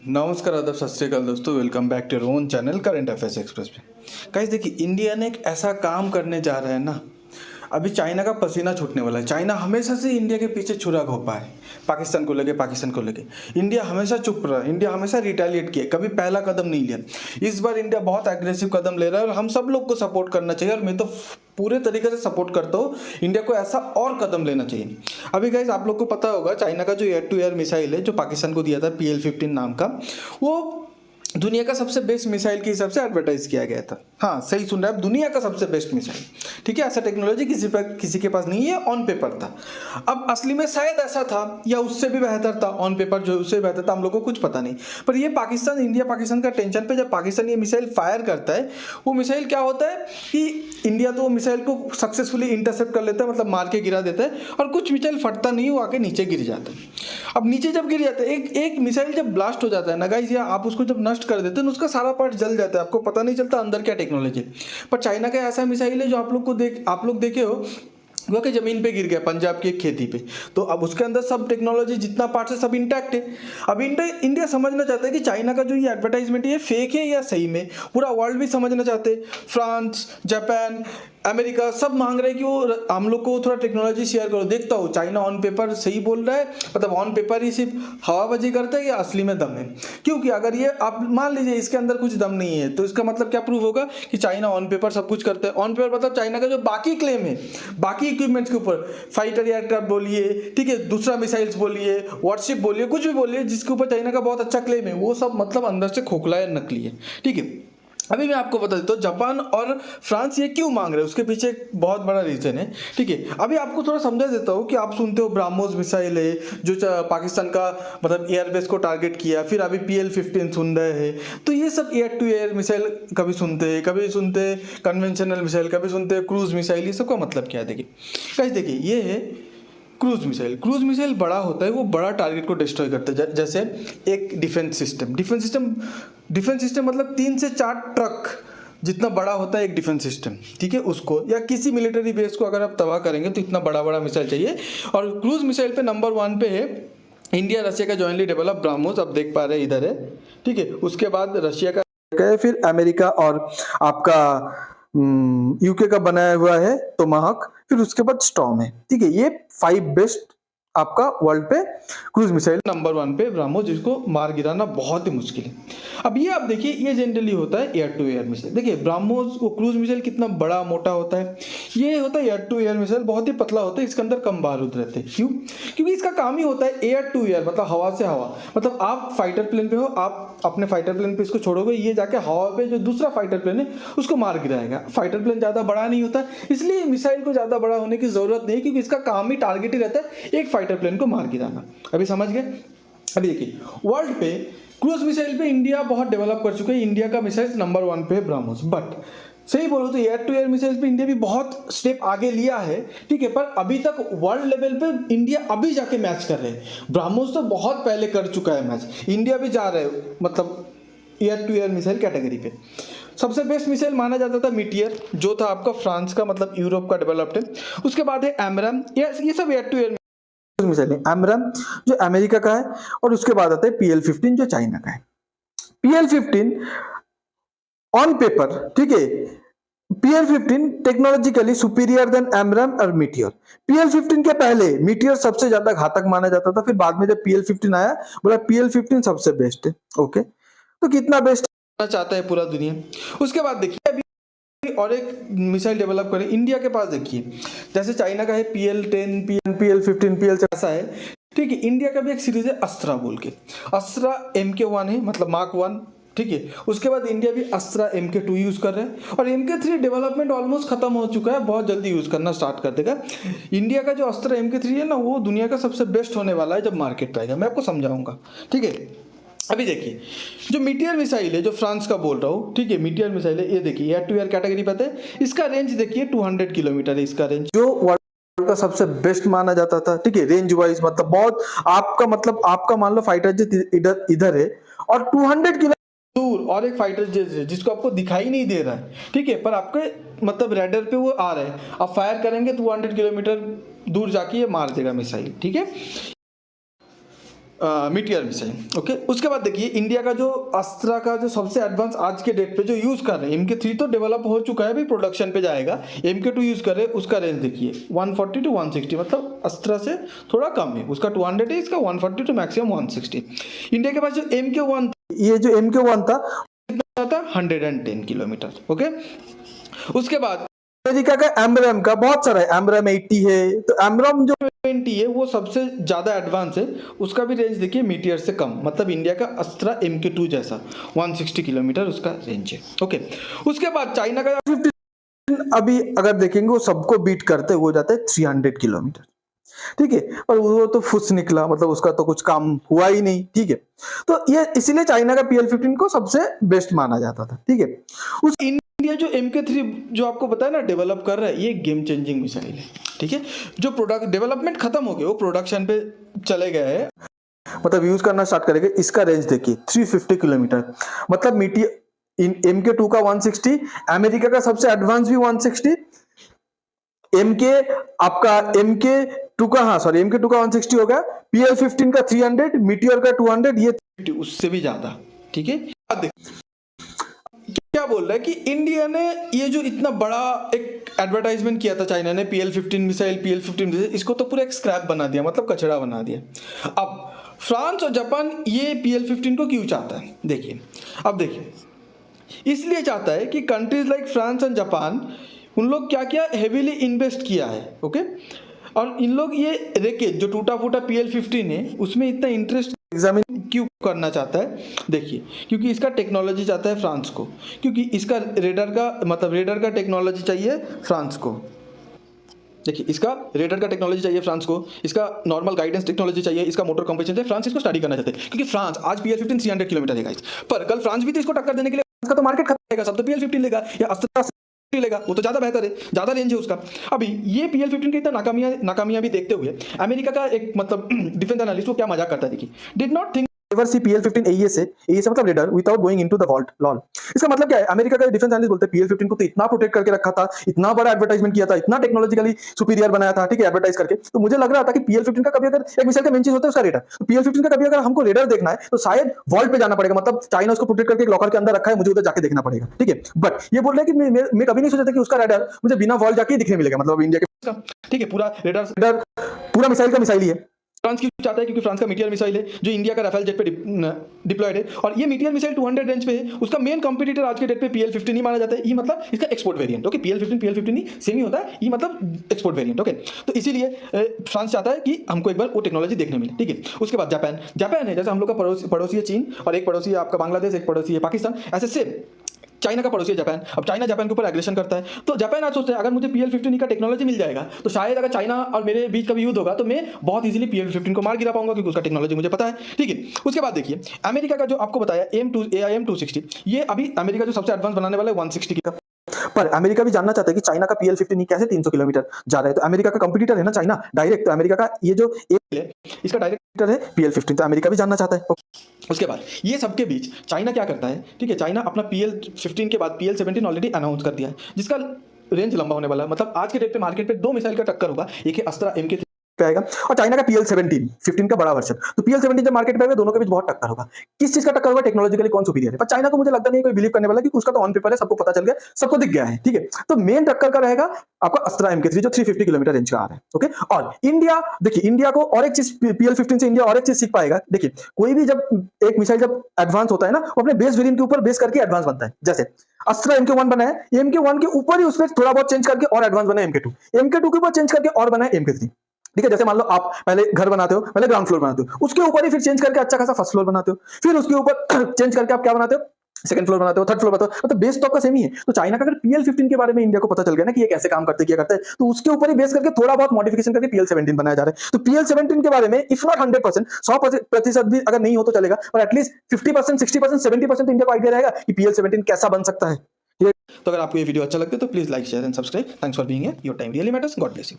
नमस्कार, आदाब, सत श्री अकाल दोस्तों। Welcome back to your own channel current affairs express पे। गाइस देखिए, इंडिया ने एक ऐसा काम करने जा रहा है ना, अभी चाइना का पसीना छूटने वाला है। चाइना हमेशा से इंडिया के पीछे छुरा घोंपा है, पाकिस्तान को लेके इंडिया हमेशा चुप रहा, इंडिया हमेशा रिटेलिएट किया, कभी पहला कदम नहीं लिया। इस बार इंडिया बहुत एग्रेसिव कदम ले रहा है और हम सब लोग को सपोर्ट करना चाहिए, और मैं तो पूरे तरीके से सपोर्ट करता हूँ। इंडिया को ऐसा और कदम लेना चाहिए। अभी गाइस आप लोग को पता होगा, चाइना का जो एयर टू एयर मिसाइल है जो पाकिस्तान को दिया था PL-15 नाम का, वो दुनिया का सबसे बेस्ट मिसाइल के हिसाब से एडवर्टाइज किया गया था। हाँ, सही सुन रहे हैं आप, दुनिया का सबसे बेस्ट मिसाइल। ठीक है, ऐसा टेक्नोलॉजी किसी के पास नहीं है, ऑन पेपर था। अब असली में शायद ऐसा था या उससे भी बेहतर था, ऑन पेपर जो उससे बेहतर था, हम लोग को कुछ पता नहीं। पर ये पाकिस्तान, इंडिया पाकिस्तान का टेंशन पे जब पाकिस्तान ये मिसाइल फायर करता है, वो मिसाइल क्या होता है कि इंडिया तो मिसाइल को सक्सेसफुली इंटरसेप्ट कर लेता है, मतलब मार के गिरा देता है, और कुछ मिसाइल फटता नहीं, वो आके नीचे गिर जाता है। अब नीचे जब गिर जाता है, एक मिसाइल जब ब्लास्ट हो जाता है ना गाइस, या आप उसको जब नष्ट कर देते हैं, उसका सारा पार्ट जल जाता है, आपको पता नहीं चलता अंदर क्या टेक्नोलॉजी है। पर चाइना का ऐसा मिसाइल है जो आप लोग देखे हो, वो कि जमीन पे गिर गया पंजाब की एक खेती पे, तो अब उसके अंदर सब टेक्नोलॉजी जितना पार्ट है सब इंटैक्ट है। अब इंडिया समझना चाहता है कि चाइना का जो ये एडवर्टाइजमेंट है ये फेक है या सही में। पूरा वर्ल्ड भी समझना चाहते हैं, फ्रांस, जापान, अमेरिका सब मांग रहे हैं कि वो हम लोग को थोड़ा टेक्नोलॉजी शेयर करो। देखता हूँ चाइना ऑन पेपर सही बोल रहा है, मतलब ऑन पेपर ही सिर्फ हवाबाजी करता है या असली में दम है। क्योंकि अगर ये आप मान लीजिए इसके अंदर कुछ दम नहीं है, तो इसका मतलब क्या प्रूव होगा कि चाइना ऑन पेपर सब कुछ करता है। ऑन पेपर मतलब चाइना का जो बाकी क्लेम है, बाकी इक्विपमेंट्स के ऊपर, फाइटर एयरक्राफ्ट बोलिए, ठीक है, दूसरा मिसाइल्स बोलिए, वॉरशिप बोलिए, कुछ भी बोलिए, जिसके ऊपर चाइना का बहुत अच्छा क्लेम है, वो सब मतलब अंदर से खोखला या नकली है। ठीक है, अभी मैं आपको बता देता हूँ जापान और फ्रांस ये क्यों मांग रहे हैं, उसके पीछे एक बहुत बड़ा रीजन है। ठीक है, अभी आपको थोड़ा समझा देता हूँ कि आप सुनते हो ब्राह्मोस मिसाइल है जो पाकिस्तान का मतलब एयरबेस को टारगेट किया, फिर अभी PL-15 सुन रहे हैं। तो ये सब एयर टू एयर मिसाइल कभी सुनते कन्वेंशनल मिसाइल, कभी सुनते क्रूज मिसाइल। ये सब का मतलब क्या है, देखिए ये है क्रूज मिसाइल बड़ा होता है, वो बड़ा टारगेट को डिस्ट्रॉय करता है। जैसे एक डिफेंस सिस्टम मतलब 3 से 4 ट्रक जितना बड़ा होता है एक डिफेंस सिस्टम। ठीक है, उसको या किसी मिलिट्री बेस को अगर आप तबाह करेंगे तो इतना बड़ा बड़ा मिसाइल चाहिए। और क्रूज मिसाइल पे नंबर 1 पे है इंडिया रशिया का जॉइंटली डेवलप ब्राह्मोस, आप देख पा रहे हैं इधर है। ठीक है, उसके बाद रशिया का है, फिर अमेरिका और आपका UK का बनाया हुआ है टोमाहॉक, फिर उसके बाद स्टॉर्म है। ठीक है, ये 5 बेस्ट आपका वर्ल्ड पे क्रूज मिसाइल। नंबर 1 पे ब्राह्मोस, जिसको मार गिराना बहुत ही मुश्किल है। अब ये आप देखिए, ये जनरली होता है एयर टू एयर मिसाइल। देखिए ब्राह्मोस वो क्रूज मिसाइल कितना बड़ा मोटा होता है, ये होता है एयर टू एयर मिसाइल, बहुत ही पतला होता है, इसके अंदर कम बारूद रहते हैं। क्यों? क्योंकि इसका काम ही होता है एयर टू एयर, मतलब हवा से हवा। मतलब आप फाइटर प्लेन पे हो, आप अपने फाइटर प्लेन पे इसको छोड़ोगे, ये जाके हवा पे जो दूसरा फाइटर प्लेन है उसको मार गिराएगा। फाइटर प्लेन ज्यादा बड़ा नहीं होता, इसलिए मिसाइल को ज्यादा बड़ा होने की जरूरत नहीं, क्योंकि इसका काम ही टारगेट ही रहता है एक फाइटर प्लेन को मार गिराना। अभी समझ गए? अभी देखिए, वर्ल्ड पे क्रूज मिसाइल पे इंडिया बहुत डेवलप कर चुके हैं। इंडिया का मिसाइल नंबर 1 पे है ब्राह्मोस। बट सही बोलो तो एयर टू एयर मिसाइल पे इंडिया भी बहुत स्टेप आगे लिया है। ठीक है, पर अभी तक वर्ल्ड लेवल पे इंडिया अभी जाके मैच कर रहे हैं। ब्राह्मोस तो बहुत पहले कर चुका है मैच, इंडिया भी जा रहे है मतलब air to air missile category पे। सबसे बेस्ट मिसाइल माना जाता था मीटियर, जो था आपका फ्रांस का, मतलब यूरोप का डेवलप्ड है। उसके बाद है एमराम, ये सब एयर टू एयर मिसाइल है। एमराम जो अमेरिका का है, और उसके बाद आता है PL-15 जो चाइना का है। PL-15 ऑन पेपर, ठीक है, PL-15 टेक्नोलॉजिकली सुपीरियर देन एमराम और मीटियर। PL-15 के पहले मीटियर सबसे ज्यादा घातक माना जाता था, फिर बाद में जब PL-15 आया बोला PL-15 सबसे बेस्ट है। ओके, तो कितना बेस्ट चाहता है पूरा दुनिया। उसके बाद देखिए अभी और एक मिसाइल डेवलप करें इंडिया के पास। देखिए जैसे चाइना का है PL-10, PL-15, PL ऐसा है। ठीक है, इंडिया का भी एक सीरीज है अस्त्रा बोल के। अस्त्रा MK1 है, मतलब मार्क 1। ठीक है, उसके बाद इंडिया भी अस्त्रा MK2 यूज कर रहे हैं, और MK3 डेवलपमेंट ऑलमोस्ट खत्म हो चुका है, बहुत जल्दी यूज करना स्टार्ट कर देगा। इंडिया का जो अस्त्रा MK3 है ना, वो दुनिया का सबसे बेस्ट होने वाला है जब मार्केट पे आएगा, मैं आपको समझाऊंगा। ठीक है, अभी देखिए जो मीटियर मिसाइल है जो फ्रांस का बोल रहा हूँ, ठीक है, मीटियर मिसाइल है, ये देखिए एयर टू एयर कैटेगरी पता है, इसका रेंज देखिए 200 किलोमीटर है इसका रेंज, जो वर्ल्ड का सबसे बेस्ट माना जाता था। ठीक है, रेंज वाइज मतलब बहुत आपका मान लो फाइटर जेट इधर है और 200 किलोमीटर दूर, और एक फाइटर जेट है जिसको आपको दिखाई नहीं दे रहा है। ठीक है, पर आपके मतलब रेडर पे वो आ रहा है, आप फायर करेंगे 200 किलोमीटर दूर जाके ये मार देगा मिसाइल। ठीक है, मीटियर मिसाइल। ओके, उसके बाद देखिए इंडिया का जो अस्त्रा का जो सबसे एडवांस आज के डेट पे जो यूज़ कर रहे हैं, MK3 तो डेवलप हो चुका है, अभी प्रोडक्शन पे जाएगा। MK2 यूज़ कर रहे हैं, उसका रेंज देखिए 140 to 160, मतलब अस्त्रा से थोड़ा कम है। उसका 200 है, इसका 140 टू मैक्सिमम 160। इंडिया के पास जो MK1, ये जो MK1 था 110 किलोमीटर। ओके, उसके बाद अमेरिका का एमरैम का बहुत सारा है, एमरैम 80 है, तो एमरैम जो 20 है वो सबसे ज़्यादा एडवांस है। उसका भी रेंज देखिए मीटियर से कम, मतलब इंडिया का अस्त्रा MK2 जैसा 160 किलोमीटर उसका रेंज है। ओके, उसके बाद चाइना का 15 अभी अगर देखेंगे वो सबको बीट करते हो जाता है 300 किलोमीटर। ठीक है, और वो तो फुस निकला, मतलब उसका तो कुछ काम हुआ ही नहीं। ठीक है, तो ये इसीलिए चाइना का PL-15 को सबसे बेस्ट माना जाता था। ठीक है, उस इंडिया जो MK3 जो आपको पता है ना डेवलप कर रहा है, ये गेम चेंजिंग मिसाइल है। ठीक है, जो प्रोडक्ट डेवलपमेंट खत्म हो गया, वो प्रोडक्शन पे चले गए हैं, मतलब यूज करना स्टार्ट करेंगे। इसका रेंज देखिए 350 किलोमीटर, मतलब मीटियर MK2 का 160, अमेरिका का सबसे एडवांस भी 160, MK2 का, हाँ सॉरी, MK2 का 160 हो गया, PL-15 का 300, मीटियर का 200, ये उससे भी ज्यादा। ठीक है, क्या बोल रहा है कि इंडिया ने ये जो इतना बड़ा एक एडवर्टाइजमेंट किया था चाइना ने, PL-15 मिसाइल, इसको तो पूरा एक स्क्रैप बना दिया, मतलब कचरा बना दिया। अब फ्रांस और जापान ये PL-15 को क्यों चाहता है, देखिए, अब देखिए, इसलिए चाहता है कि countries like France and Japan, उन लोग क्या क्या हेवीली इन्वेस्ट किया है। ओके, और इन लोग ये रेके जो टूटा फूटा PL-15 है उसमें इतना इंटरेस्ट एग्जामिन क्यों करना चाहता है, देखिए, क्योंकि इसका टेक्नोलॉजी चाहता है फ्रांस को, क्योंकि इसका रेडर का, मतलब रेडर का टेक्नोलॉजी चाहिए फ्रांस को। देखिए, इसका रेडर का टेक्नोलॉजी चाहिए फ्रांस को, इसका नॉर्मल गाइडेंस टेक्नोलॉजी चाहिए, इसका मोटर कंपैशन चाहिए। फ्रांस इसको स्टडी करना चाहते हैं, क्योंकि फ्रांस आज PL-15 300 किलोमीटर है गाइस, पर कल फ्रांस भी तो इसको टक्कर देने के लिए, फ्रांस का तो मार्केट खत्म होगा, सब तो PL-15 लेगा या अस्त्रा लेगा, वो तो ज्यादा बेहतर है, ज्यादा रेंज है उसका। अभी ये PL-15 की इतना नाकामयाबी देखते हुए अमेरिका का एक, मतलब डिफेंस एनालिस्ट, वो क्या मजाक करता है, देखिए, did not think ever see PL-15 AES है, AES मतलब radar without going into the vault lol. इसका मतलब क्या है, अमेरिका का डिफेंस एनालिस्ट बोलते हैं PL-15 को तो इतना प्रोटेक्ट करके रखा था, इतना बड़ा एडवर्टाइजमेंट किया था, इतना टेक्नोलॉजिकली सुपीरियर बनाया था, ठीक है, एडवर्टाइज करके, तो मुझे लग रहा था कि PL-15 का कभी अगर एक मिसाइल का मेन चीज होता है उसका रेडर, तो PL-15 का कभी अगर हमको रेडर देखना है तो शायद वॉल्ट पे जाना पड़ेगा, मतलब चाइना उसको प्रोटेक्ट करके एक लॉकर के अंदर रखा है, मुझे उधर जाके देखना पड़ेगा। ठीक है, बट ये बोल रहे हैं कि मैं कभी नहीं सोचा था कि उसका रेडर मुझे बिना वॉल्ट जाके दिखने मिलेगा, मतलब इंडिया के, ठीक है, पूरा रेडर पूरा मिसाइल का मिसाइल ही है। फ्रांस क्यों चाहता है, क्योंकि फ्रांस का मीटियर मिसाइल है जो इंडिया का राफेल जेट पे डिप्लॉयड है, और ये मीटियर मिसाइल 200 रेंज पे है। उसका मेन कंपटीटर आज के डेट पे PL-15 ही माना जाता है, ये मतलब इसका एक्सपोर्ट वेरिएंट। ओके, PL-15 नहीं सेम ही होता है, ये मतलब एक्सपोर्ट वेरिएंट। ओके, तो इसीलिए फ्रांस चाहता है कि हमको एक बार वो टेक्नोलॉजी देखने मिले। ठीक है, उसके बाद जापान है, जैसे हम लोग का पड़ोसी है चीन, और एक पड़ोसी है आपका बांग्लादेश, एक पड़ोसी है पाकिस्तान, ऐसे सेम चाइना का पड़ोसी है जापान। अब चाइना जापान के ऊपर एग्रेशन करता है, तो जापान आज सोचता है अगर मुझे PL-15 का टेक्नोलॉजी मिल जाएगा तो शायद अगर चाइना और मेरे बीच कभी युद्ध होगा तो मैं बहुत इजीली PL-15 को मार गिरा पाऊंगा, क्योंकि उसका टेक्नोलॉजी मुझे पता है। ठीक है, उसके बाद देखिए अमेरिका का जो आपको बताया AIM-260, ये अभी अमेरिका जो सबसे एडवांस बनाने वाला है 160 का, पर अमेरिका भी जानना चाहता है कि चाइना का PL-15 कैसे 300 किलोमीटर जा रहा है, तो अमेरिका का कंपटीटर है ना चाइना डायरेक्ट, तो अमेरिका का ये जो इसका डायरेक्टर है PL-15, तो अमेरिका भी जानना चाहता है। उसके बाद ये सबके बीच चाइना क्या करता है, ठीक है, चाइना अपना PL-15 के बाद PL-17 ऑलरेडी अनाउंस कर दिया है, जिसका रेंज लंबा होने वाला है, मतलब आज के डेट पे मार्केट पे दो मिसाइल का टक्कर होगा, एक है अस्त्रा MK3 पे आएगा, और चाइना का PL-15 का बड़ा वर्जन, तो PL-17 जब मार्केट पे आएगा दोनों के बीच बहुत टक्कर होगा। किस चीज का टक्कर होगा, टेक्नोलॉजिकली कौन सुपीरियर है, पर चाइना को मुझे लगता नहीं कोई बिलीव करने वाला, क्योंकि उसका तो ऑन पेपर है, सबको पता चल गया, सबको दिख गया है। ठीक है, तो मेन टक्कर का रहेगा आपका अस्त्रा MK3 जो 350 किलोमीटर रेंज का आ रहा है। ओके, और इंडिया, देखिए इंडिया को और एक चीज, PL-15 से इंडिया और एक चीज सीख पाएगा। देखिए, कोई भी जब एक मिसाइल जब एडवांस होता है ना, वो अपने बेस वेरिएंट के ऊपर बेस करके एडवांस बनता है। जैसे अस्त्रा MK1 बना है, MK1 के ऊपर ही उसमें थोड़ा बहुत चेंज करके और एडवांस बना है MK2 के ऊपर चेंज करके और बना है MK3। ठीक है, जैसे मान लो आप पहले घर बनाते हो, पहले ग्राउंड फ्लोर बनाते हो, उसके ऊपर ही फिर चेंज करके अच्छा खासा फर्स्ट फ्लोर बनाते हो, फिर उसके ऊपर चेंज करके आप क्या बनाते हो, सेकंड फ्लोर बनाते हो, थर्ड फ्लोर बनाते हो, मतलब बेस तो आपका सेम ही है। तो चाइना का अगर PL-15 के बारे में इंडिया को पता चल गया ना कि ये कैसे काम करते क्या करता है, तो उसके ऊपर ही बेस करके थोड़ा बहुत मॉडिफिकेशन करके PL-17 बनाया जा रहा है। तो PL-17 के बारे में इफ नॉट 100%, 100% भी अगर नहीं हो तो चलेगा, पर एटलीस्ट 50%, 60%, 70% इंडिया को आइडिया रहेगा कि PL-17 कैसा बन सकता है। तो अगर आपको ये वीडियो अच्छा लगता है तो please like, share and subscribe. Thanks for being here, your time really matters. God bless you.